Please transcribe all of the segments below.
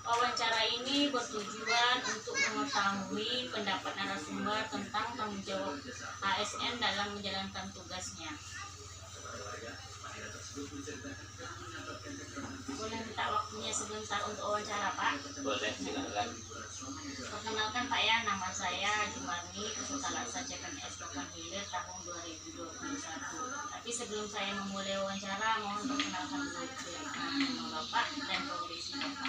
Wawancara ini bertujuan untuk mengetahui pendapat narasumber tentang tanggung jawab ASN dalam menjalankan tugasnya. Boleh minta waktunya sebentar untuk wawancara, Pak? Boleh, silakan. Perkenalkan Pak ya, nama saya Jumarni, peserta laksa CPNS Lokan Hilir tahun 2021. Tapi sebelum saya memulai wawancara, mohon perkenalkan dulu nama Bapak dan profesi Bapak.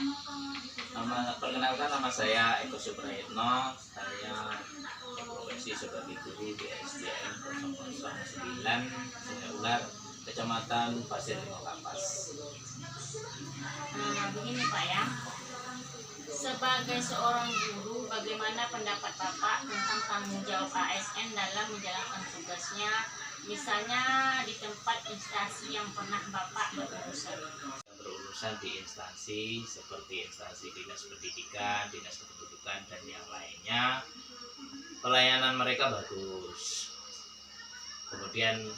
Perkenalkan, nama saya Eko Suprayitno. Saya berprofesi sebagai guru di SDN 009 Sungai Ular, Kecamatan Pasir Limau Kapas. Begini Pak ya, sebagai seorang guru, bagaimana pendapat Bapak tentang tanggung jawab ASN dalam menjalankan tugasnya, misalnya di tempat instansi yang pernah Bapak Berurusan di instansi seperti instansi dinas pendidikan, dinas kependudukan, dan yang lainnya, pelayanan mereka bagus. Kemudian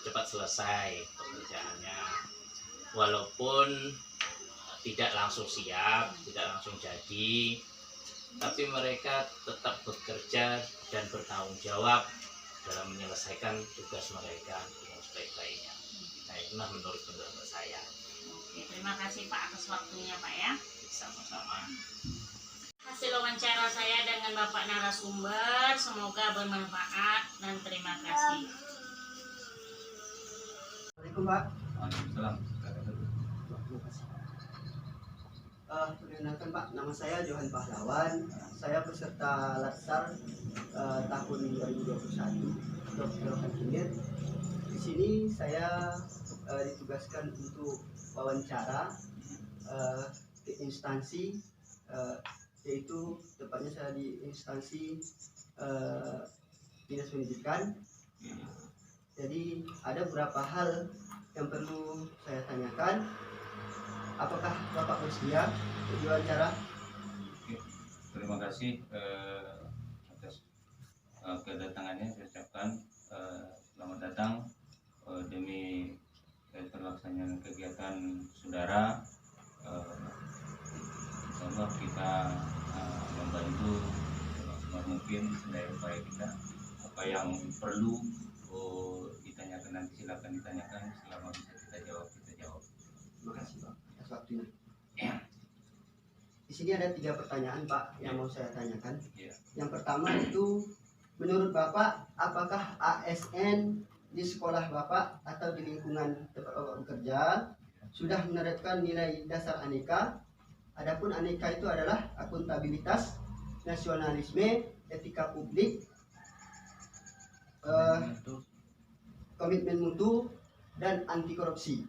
cepat selesai pekerjaannya, walaupun tidak langsung siap, tidak langsung jadi, tapi mereka tetap bekerja dan bertanggung jawab dalam menyelesaikan tugas mereka dengan sebaik-baiknya. Nah, itulah menurut saya. Oke, terima kasih Pak atas waktunya Pak ya. Sama-sama. Hasil wawancara saya dengan Bapak narasumber semoga bermanfaat dan terima kasih. Assalamualaikum Pak. Waalaikumsalam. Perkenalkan Pak, nama saya Johan Pahlawan. Saya peserta Latsar tahun 2021 Dr. Lokan Hilir. Di sini saya ditugaskan untuk wawancara ke instansi, yaitu tepatnya saya di instansi dinas pendidikan. Jadi ada beberapa hal yang perlu saya tanyakan. Apakah Bapak bersedia untuk diwawancara? Terima kasih atas kedatangannya. Saya ucapkan selamat datang demi terlaksananya kegiatan saudara. Insyaallah kita membantu semaksimal mungkin sedaya upaya kita. Apa yang perlu ditanyakan nanti silakan ditanyakan, selama bisa kita jawab. Terima kasih Pak atas waktunya. Di sini ada 3 pertanyaan Pak yang mau saya tanyakan. Yang pertama itu, menurut Bapak, apakah ASN di sekolah Bapak atau di lingkungan tempat Bapak bekerja sudah menerapkan nilai dasar Aneka? Adapun Aneka itu adalah akuntabilitas, nasionalisme, etika publik, komitmen mutu, dan anti korupsi.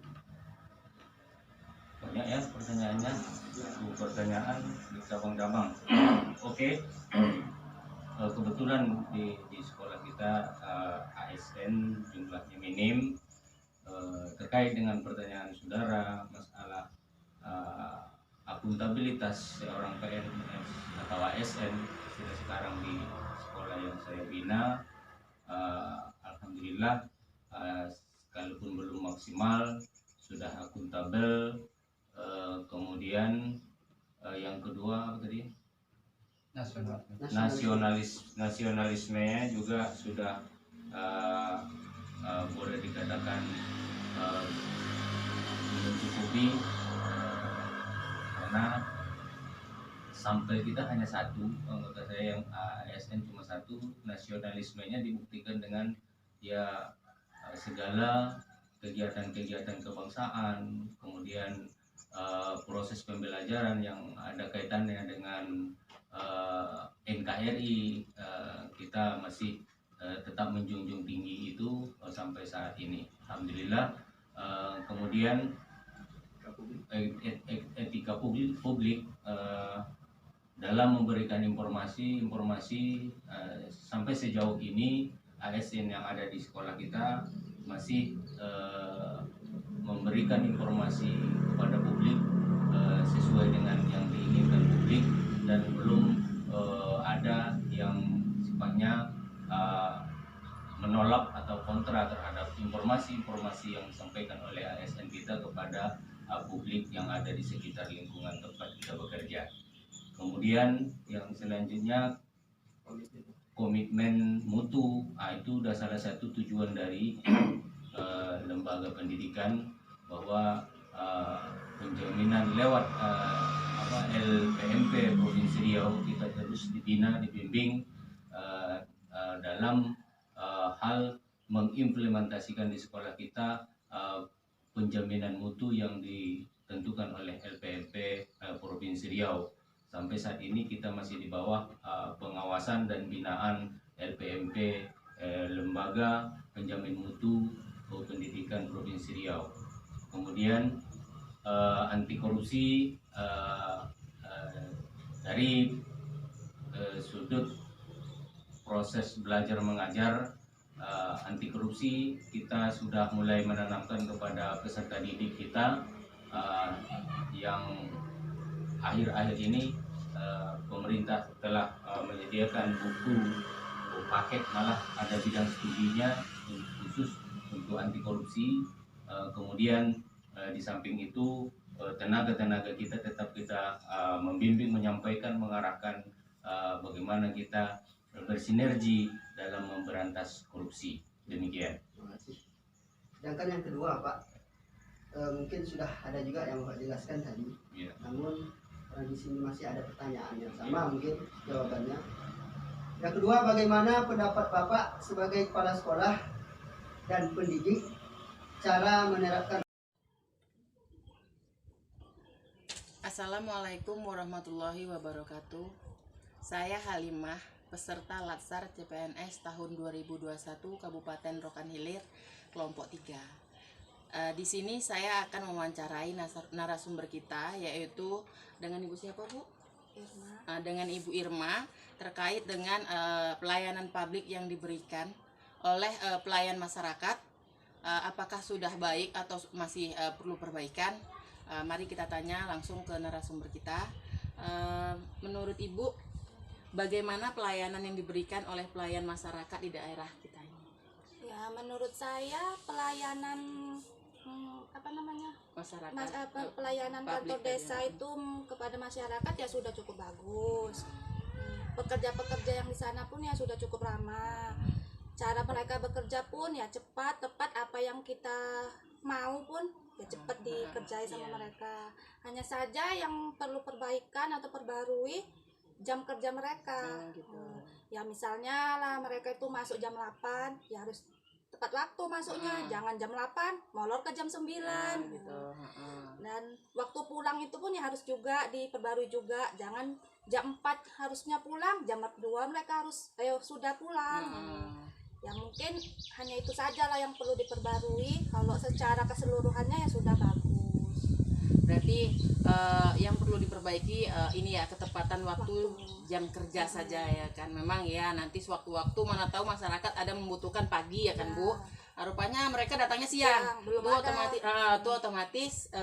Banyak ya pertanyaannya, pertanyaan di cabang-cabang. Oke. Kebetulan di sekolah kita ASN jumlahnya minim. Terkait dengan pertanyaan saudara masalah akuntabilitas seorang PNS atau ASN sudah sekarang di sekolah yang saya bina, alhamdulillah, sekalipun belum maksimal sudah akuntabel. Kemudian yang kedua apa tadi? Nasionalismenya juga sudah boleh dikatakan mencukupi, karena sampai kita hanya satu, anggota saya yang ASN cuma satu. Nasionalismenya dibuktikan dengan ya segala kegiatan-kegiatan kebangsaan, kemudian proses pembelajaran yang ada kaitannya dengan NKRI, kita masih tetap menjunjung tinggi itu sampai saat ini, alhamdulillah. Kemudian etika publik dalam memberikan informasi sampai sejauh ini ASN yang ada di sekolah kita masih memberikan informasi kepada publik sesuai dengan yang diinginkan publik, dan belum ada yang sifatnya menolak atau kontra terhadap informasi-informasi yang disampaikan oleh ASN kita kepada publik yang ada di sekitar lingkungan tempat kita bekerja. Kemudian yang selanjutnya komitmen mutu, itu sudah salah satu tujuan dari lembaga pendidikan, bahwa penjaminan lewat LPMP Provinsi Riau kita terus dibina, dibimbing dalam hal mengimplementasikan di sekolah kita penjaminan mutu yang ditentukan oleh LPMP Provinsi Riau. Sampai saat ini kita masih di bawah pengawasan dan binaan LPMP, Lembaga Penjamin Mutu Pendidikan Provinsi Riau. Kemudian anti korupsi dari sudut proses belajar mengajar, anti korupsi kita sudah mulai menanamkan kepada peserta didik kita, yang akhir-akhir ini pemerintah telah menyediakan buku paket, malah ada bidang studinya khusus untuk anti korupsi. Kemudian di samping itu tenaga-tenaga kita tetap kita membimbing, menyampaikan, mengarahkan bagaimana kita bersinergi dalam memberantas korupsi. Demikian. Terima kasih. Sedangkan yang kedua Pak, mungkin sudah ada juga yang Bapak jelaskan tadi. Ya. Namun di sini masih ada pertanyaan yang sama, mungkin jawabannya. Yang kedua, bagaimana pendapat Bapak sebagai kepala sekolah dan pendidik cara menerapkan. Assalamualaikum warahmatullahi wabarakatuh. Saya Halimah, peserta Latsar CPNS tahun 2021 Kabupaten Rokan Hilir, kelompok 3. Di sini saya akan mewawancarai narasumber kita, yaitu dengan Ibu siapa, Bu? Irma. Dengan Ibu Irma, terkait dengan pelayanan publik yang diberikan oleh pelayan masyarakat. Apakah sudah baik atau masih perlu perbaikan? Mari kita tanya langsung ke narasumber kita. Menurut Ibu, bagaimana pelayanan yang diberikan oleh pelayan masyarakat di daerah kita ini? Ya, menurut saya pelayanan Masyarakat, pelayanan kantor desa itu kepada masyarakat ya sudah cukup bagus. Pekerja-pekerja yang di sana pun ya sudah cukup ramah. Cara mereka bekerja pun ya cepat, tepat, apa yang kita mau pun ya cepat dikerjai sama mereka. Hanya saja yang perlu perbaikan atau perbarui jam kerja mereka. Ya misalnya lah mereka itu masuk jam 8, ya harus tepat waktu masuknya, jangan jam 8 molor ke jam 9 gitu. Dan waktu pulang itu pun ya harus juga diperbarui juga, jangan jam 4 harusnya pulang, jam 2 mereka harus sudah pulang. Ya mungkin hanya itu saja lah yang perlu diperbarui. Kalau secara keseluruhannya ya sudah bagus. Berarti yang perlu diperbaiki ini ya, ketepatan waktu jam kerja saja ya kan. Memang ya nanti sewaktu-waktu mana tahu masyarakat ada membutuhkan pagi ya kan Bu. Rupanya mereka datangnya siang. Belum Itu ada. otomatis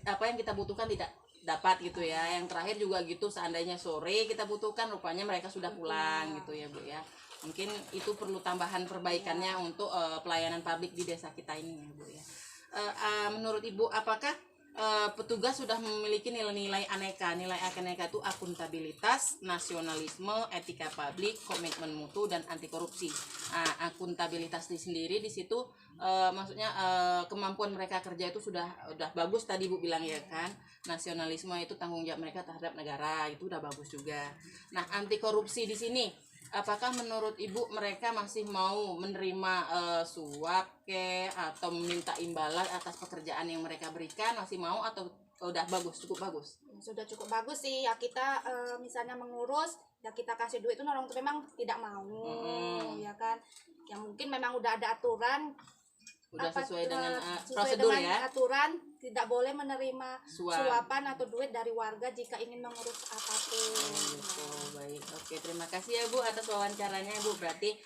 apa yang kita butuhkan tidak dapat gitu ya. Yang terakhir juga gitu, seandainya sore kita butuhkan, rupanya mereka sudah pulang gitu ya Bu ya. Mungkin itu perlu tambahan perbaikannya untuk pelayanan publik di desa kita ini ya Bu ya. Menurut Ibu, apakah petugas sudah memiliki nilai-nilai aneka? Nilai aneka itu akuntabilitas, nasionalisme, etika publik, komitmen mutu, dan anti korupsi. Akuntabilitas sendiri di situ maksudnya kemampuan mereka kerja itu sudah bagus tadi Bu bilang ya kan. Nasionalisme itu tanggung jawab mereka terhadap negara, itu udah bagus juga. Nah, anti korupsi di sini, apakah menurut Ibu mereka masih mau menerima suap atau meminta imbalan atas pekerjaan yang mereka berikan? Masih mau atau udah bagus, cukup bagus? Sudah cukup bagus sih ya. Kita misalnya mengurus ya, kita kasih duit itu orang itu memang tidak mau ya kan. Ya mungkin memang udah ada aturan, udah sesuai dengan sesuai prosedur dengan ya, aturan tidak boleh menerima Suap. suapan atau duit dari warga jika ingin mengurus apapun. Gitu, baik. Oke, terima kasih ya Bu atas wawancaranya Bu. Berarti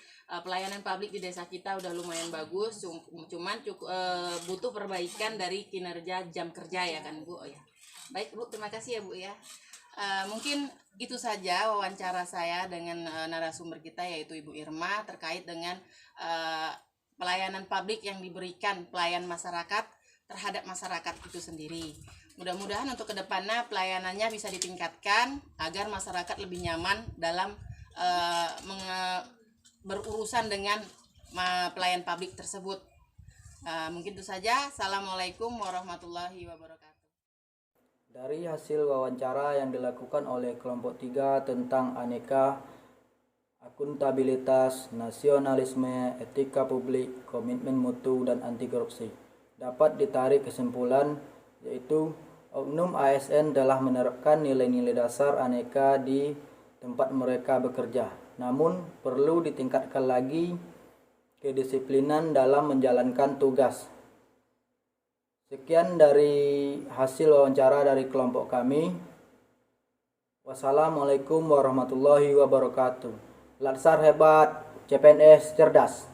pelayanan publik di desa kita udah lumayan bagus, cuman cukup butuh perbaikan dari kinerja jam kerja ya kan Bu. Oh ya, baik Bu, terima kasih ya Bu ya. Mungkin itu saja wawancara saya dengan narasumber kita, yaitu Ibu Irma, terkait dengan pelayanan publik yang diberikan pelayan masyarakat terhadap masyarakat itu sendiri. Mudah-mudahan untuk kedepannya pelayanannya bisa ditingkatkan agar masyarakat lebih nyaman dalam berurusan dengan pelayan publik tersebut. Mungkin itu saja. Assalamualaikum warahmatullahi wabarakatuh. Dari hasil wawancara yang dilakukan oleh kelompok 3 tentang aneka, akuntabilitas, nasionalisme, etika publik, komitmen mutu, dan anti korupsi, dapat ditarik kesimpulan yaitu oknum ASN telah menerapkan nilai-nilai dasar aneka di tempat mereka bekerja. Namun perlu ditingkatkan lagi kedisiplinan dalam menjalankan tugas. Sekian dari hasil wawancara dari kelompok kami. Wassalamualaikum warahmatullahi wabarakatuh. Latsar hebat, CPNS cerdas.